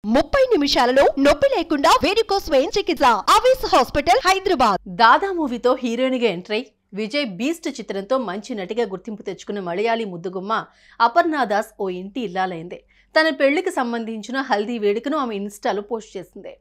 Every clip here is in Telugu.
30 నిమిషాలలో నొప్పి లేకుండా వేడికోస్ స్వయం చికిత్స ఆవేశ హాస్పిటల్ హైదరాబాద్. దాదా మూవీతో హీరోయిన్ గా ఎంట్రై విజయ్ బీస్ట్ చిత్రంతో మంచి నటిగా గుర్తింపు తెచ్చుకున్న మలయాళీ ముద్దుగుమ్మ అపర్ణ దాస్ ఓ ఇంటి ఇల్లాలైంది. తన పెళ్లికి సంబంధించిన హల్దీ వేడుకను ఆమె ఇన్స్టాలో పోస్ట్ చేసింది.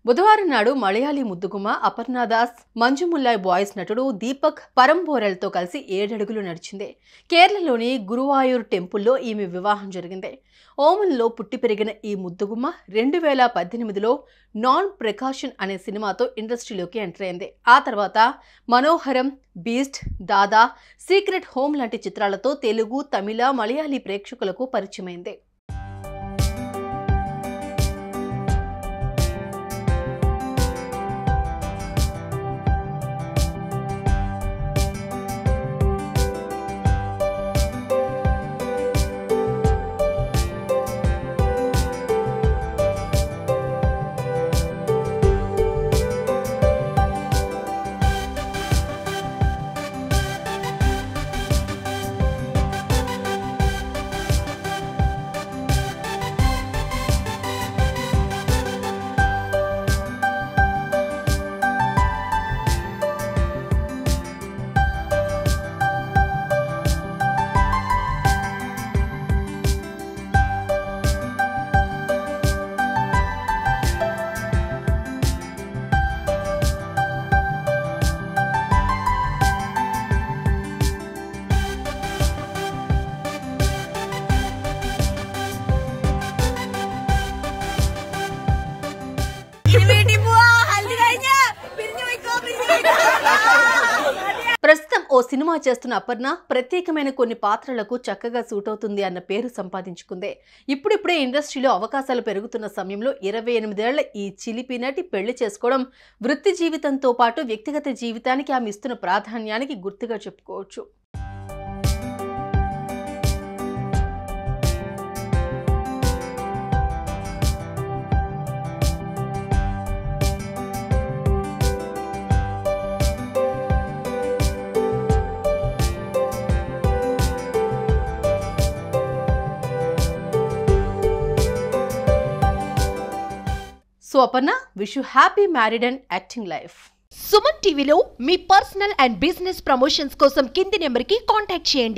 బుధవారం నాడు మలయాళీ ముద్దుగుమ్మ అపర్ణ దాస్ మంజుముల్లాయ్ బాయ్స్ నటుడు దీపక్ పరంబోరెల్తో కలిసి 7 అడుగులు నడిచింది. కేరళలోని గురువాయూర్ టెంపుల్లో ఈమె వివాహం జరిగింది. ఓమన్లో పుట్టి పెరిగిన ఈ ముద్దుగుమ్మ 2018లో నాన్ ప్రికాషన్ అనే సినిమాతో ఇండస్ట్రీలోకి ఎంటర్ అయింది. ఆ తర్వాత మనోహరం, బీస్ట్, దాదా, సీక్రెట్ హోమ్ లాంటి చిత్రాలతో తెలుగు, తమిళ, మలయాళీ ప్రేక్షకులకు పరిచయమైంది. ప్రస్తుతం ఓ సినిమా చేస్తున్న అపర్ణ ప్రత్యేకమైన కొన్ని పాత్రలకు చక్కగా సూట్ అవుతుంది అన్న పేరు సంపాదించుకుంది. ఇప్పుడిప్పుడే ఇండస్ట్రీలో అవకాశాలు పెరుగుతున్న సమయంలో 28 ఏళ్ల ఈ చిలిపి నటి పెళ్లి చేసుకోవడం వృత్తి జీవితంతో పాటు వ్యక్తిగత జీవితానికి ఆమె ఇస్తున్న ప్రాధాన్యానికి గుర్తుగా చెప్పుకోవచ్చు. So Aparna, wish you happy married and acting life. Suman టీవీలో మీ పర్సనల్ అండ్ బిజినెస్ ప్రమోషన్స్ కోసం కింది నెంబర్కి కాంటాక్ట్ చేయండి.